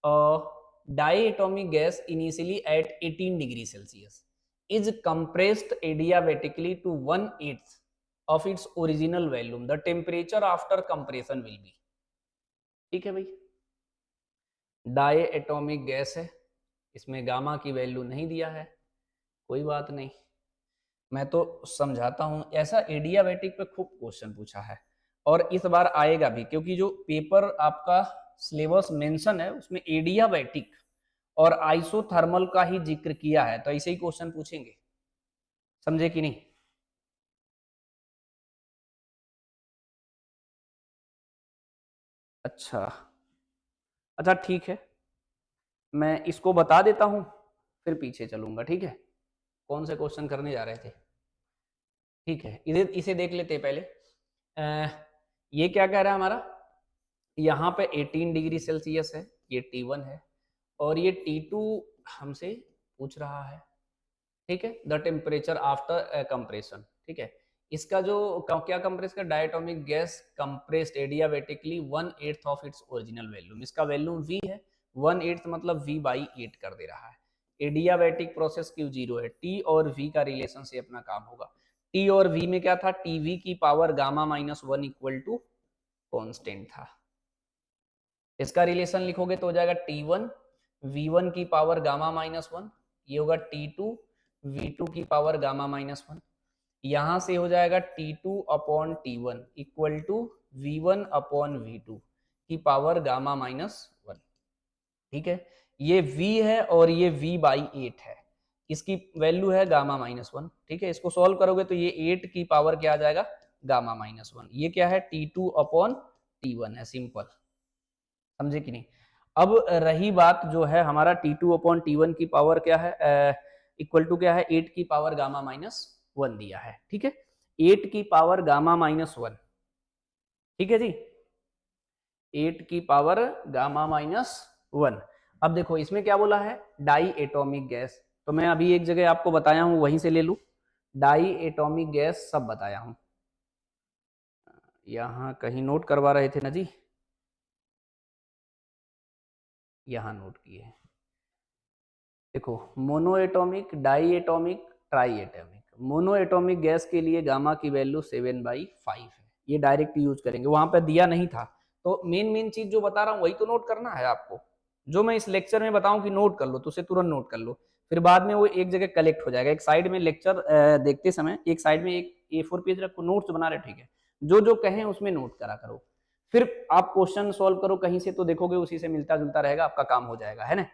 diatomic gas initially at 18 degree Celsius is compressed adiabatically to 1/8 of its original volume. The temperature after compression will be. ठीक है भाई, डायएटॉमिक gas है, इसमें gamma की value नहीं दिया है, कोई बात नहीं, मैं तो समझाता हूं। ऐसा एडियाबैटिक पे खूब क्वेश्चन पूछा है और इस बार आएगा भी, क्योंकि जो पेपर आपका सिलेबस मेंशन है उसमें एडियाबैटिक और आइसोथर्मल का ही जिक्र किया है, तो ऐसे ही क्वेश्चन पूछेंगे, समझे कि नहीं? अच्छा अच्छा ठीक है, मैं इसको बता देता हूं फिर पीछे चलूंगा, ठीक है? कौन से क्वेश्चन करने जा रहे थे? ठीक है, इसे देख लेते हैं पहले। ये क्या कह रहा है हमारा, यहाँ पे 18 डिग्री सेल्सियस है, ये T1 है और ये T2 हमसे पूछ रहा है, ठीक है? द टेम्परेचर आफ्टर कंप्रेशन, ठीक है? इसका जो क्या कंप्रेस का, diatomic gas compressed adiabatically 1/8 of its original volume. इसका वैल्यूम V है, 1/8 मतलब V/8 कर दे रहा है। एडियाबेटिक प्रोसेस Q0 है, T और V का रिलेशन से अपना काम होगा। T और V में क्या था, TV की power gamma -1 equal to constant था। इसका रिलेशन लिखोगे तो हो जाएगा T1 V1 की पावर गामा -1, ये होगा T2 V2 की पावर गामा -1। यहां से हो जाएगा T2 upon T1 equal to V1 upon V2 की पावर गामा -1, ठीक है? ये V है और ये V/8 है, इसकी वैल्यू है गामा -1, ठीक है? इसको सॉल्व करोगे तो ये 8 की पावर क्या आ जाएगा, गामा -1। ये क्या है, T2 अपॉन T1 है, सिंपल, समझे कि नहीं? अब रही बात जो है हमारा T2 अपॉन T1 की पावर क्या है, इक्वल टू क्या है, 8 की पावर गामा -1 दिया है, ठीक है? 8 की पावर गामा -1, ठीक है जी, 8 की पावर गामा -1। अब देखो इसमें क्या बोला है, डाई एटोमिक गैस, तो मैं अभी एक जगह आपको बताया हूं वहीं से ले लू, डाई एटोमिक गैस सब बताया हूं, यहां कहीं नोट करवा रहे थे ना जी, यहां नोट किए। देखो mono atomic, di atomic, try atomic. Mono atomic gas के लिए गामा की वैल्यू 7/5 है, ये डायरेक्ट यूज करेंगे, वहां पर दिया नहीं था। तो मेन चीज जो बता रहा हूँ वही तो नोट करना है आपको, जो मैं इस लेक्चर में बताऊं कि नोट कर लो तो उसे तुरंत नोट कर लो, फिर बाद में वो एक जगह कलेक्ट हो जाएगा। एक साइड में लेक्चर देखते समय एक साइड में एक A4 पेज रखो, नोट्स बना रहे, ठीक है? जो जो कहें उसमें नोट करा करो, फिर आप क्वेश्चन सॉल्व करो कहीं से तो देखोगे उसी से मिलता जुलता रहेगा, आपका काम हो जाएगा, है ना?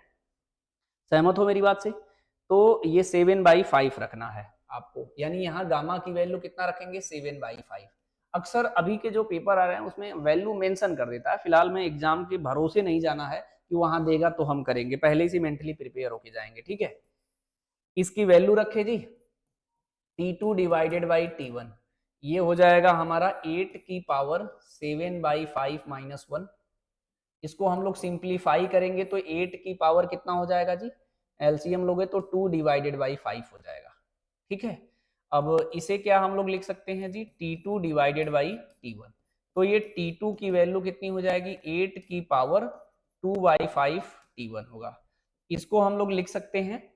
सहमत हो मेरी बात से? तो ये 7/5 रखना है आपको, यानी यहाँ गामा की वैल्यू कितना रखेंगे, 7/5। अक्सर अभी के जो पेपर आ रहे हैं उसमें वैल्यू मेंशन कर देता है, फिलहाल में एग्जाम के भरोसे नहीं जाना है कि वहां देगा तो हम करेंगे, पहले से मेंटली प्रिपेयर होके जाएंगे, ठीक है? इसकी वैल्यू रखे जी T2 डिवाइडेड बाई T1, ये हो जाएगा हमारा 8 की पावर 7/5 - 1। इसको हम लोग सिंप्लीफाई करेंगे तो 8 की पावर कितना हो जाएगा जी, एलसीएम लोगे तो 2 डिवाइडेड बाई 5 हो जाएगा, ठीक है? अब इसे क्या हम लोग लिख सकते हैं जी, T2 डिवाइडेड बाई T1। तो ये T2 की वैल्यू कितनी हो जाएगी, 8 की पावर 2/5 T1 होगा। इसको हम लोग लिख सकते हैं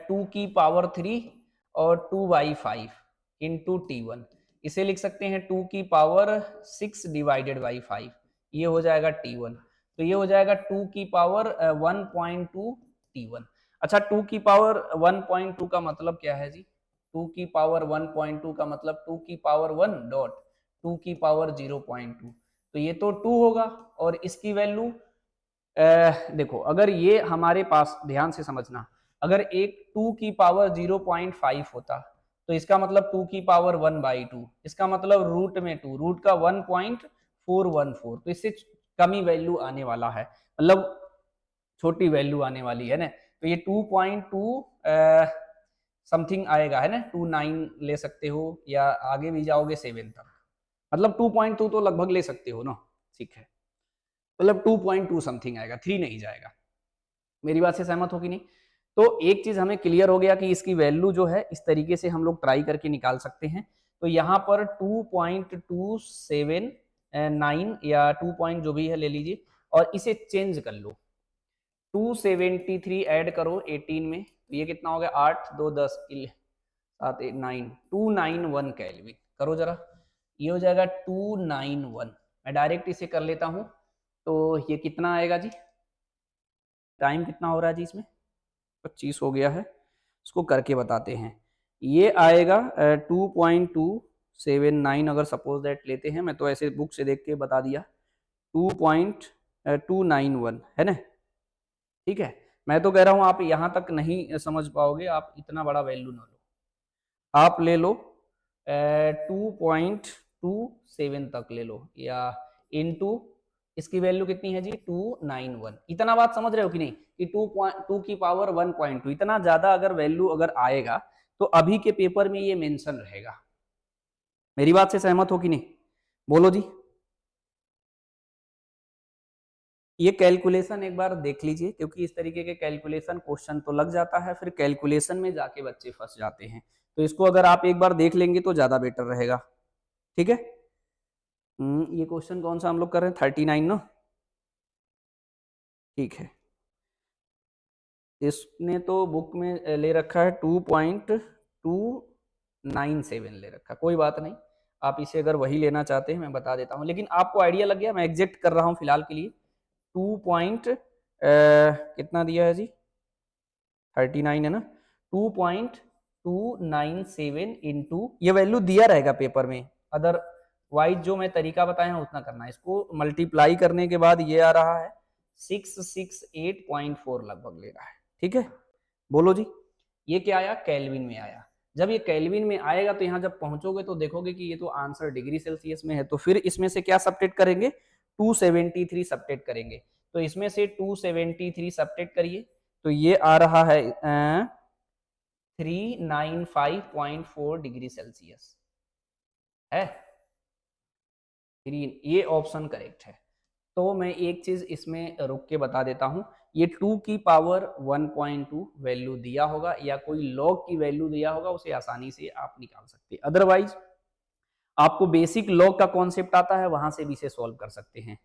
2 की पावर 3 और 2/5 इंटू T1। इसे लिख सकते हैं 2 की पावर 6 डिवाइडेड बाई 5, ये हो जाएगा T1। तो ये हो जाएगा 2 की पावर 1.2 T1। अच्छा 2 की पावर 1.2 का मतलब क्या है जी, 2 की पावर 1.2 का मतलब 2 की पावर 1 डॉट 2 की पावर 0.2, तो ये तो 2 होगा। और इसकी वैल्यू देखो अगर ये हमारे पास, ध्यान से समझना, अगर एक 2 की पावर 0.5 होता तो इसका मतलब 2 की पावर 1/2, इसका मतलब रूट में 2, रूट का 1.414, तो इससे कम ही वैल्यू आने वाला है, मतलब छोटी वैल्यू आने वाली है ना। तो ये 2.2 समथिंग आएगा, है ना, 29 ले सकते हो या आगे भी जाओगे 7 तक, मतलब 2.2 तो लगभग ले सकते हो ना, ठीक है? मतलब 2.2 समथिंग आएगा, 3 नहीं जाएगा। मेरी बात से सहमत हो कि नहीं? तो एक चीज हमें क्लियर हो गया कि इसकी वैल्यू जो है इस तरीके से हम लोग ट्राई करके निकाल सकते हैं। तो यहाँ पर 2.279 या 2 पॉइंट जो भी है ले लीजिए और इसे चेंज कर लो, 273 ऐड करो 18 में, तो ये कितना हो गया, 8 2 10 7 8 9 291 केल्विन। करो जरा, ये हो जाएगा 291। मैं डायरेक्ट इसे कर लेता हूं, तो ये कितना आएगा जी, टाइम कितना हो रहा है जी इसमें, 25 हो गया है, इसको करके बताते हैं। ये आएगा 2.279 अगर सपोज दैट लेते हैं, मैं तो ऐसे बुक से देख के बता दिया, 2.291 है ना, ठीक है। मैं तो कह रहा हूं आप यहां तक नहीं समझ पाओगे, आप इतना बड़ा वैल्यू ना लो, आप ले लो 2.27 तक ले लो, या इनटू इसकी वैल्यू कितनी है जी 291। इतना बात समझ रहे हो कि नहीं, कि 2 की पावर 1.2, इतना ज्यादा अगर वैल्यू अगर आएगा तो अभी के पेपर में ये मेंशन रहेगा। मेरी बात से सहमत हो कि नहीं, बोलो जी। ये कैलकुलेशन एक बार देख लीजिए, क्योंकि इस तरीके के कैलकुलेशन क्वेश्चन तो लग जाता है, फिर कैलकुलेशन में जाके बच्चे फंस जाते हैं, तो इसको अगर आप एक बार देख लेंगे तो ज्यादा बेटर रहेगा, ठीक है। ये क्वेश्चन कौन सा हम लोग कर रहे हैं, 39 ना, ठीक है। इसने तो बुक में ले रखा है 2.297 ले रखा, कोई बात नहीं, आप इसे अगर वही लेना चाहते हैं मैं बता देता हूं, लेकिन आपको आइडिया लग गया, मैं एग्जैक्ट कर रहा हूं फिलहाल के लिए। कितना दिया है जी, 39 है ना, 2.297 इंटू, ये वैल्यू दिया रहेगा पेपर में, अदरवाइज जो मैं तरीका बताया उतना करना है। इसको मल्टीप्लाई करने के बाद ये आ रहा है 668.4 लगभग ले रहा है, ठीक है। बोलो जी, ये क्या आया, केल्विन में आया। जब ये केल्विन में आएगा तो यहाँ जब पहुंचोगे तो देखोगे कि ये तो आंसर डिग्री सेल्सियस में है, तो फिर इसमें से क्या सब्ट्रैक्ट करेंगे, 273 सब्ट्रैक्ट करेंगे, तो इसमें से 273 सब्ट्रैक्ट करिए, तो ये आ रहा है 395.4 डिग्री सेल्सियस है, ये ऑप्शन करेक्ट है। तो मैं एक चीज इसमें रुक के बता देता हूं, ये 2 की पावर 1.2 वैल्यू दिया होगा या कोई लॉग की वैल्यू दिया होगा, उसे आसानी से आप निकाल सकते हैं, अदरवाइज आपको बेसिक लॉग का कॉन्सेप्ट आता है, वहां से भी इसे सॉल्व कर सकते हैं।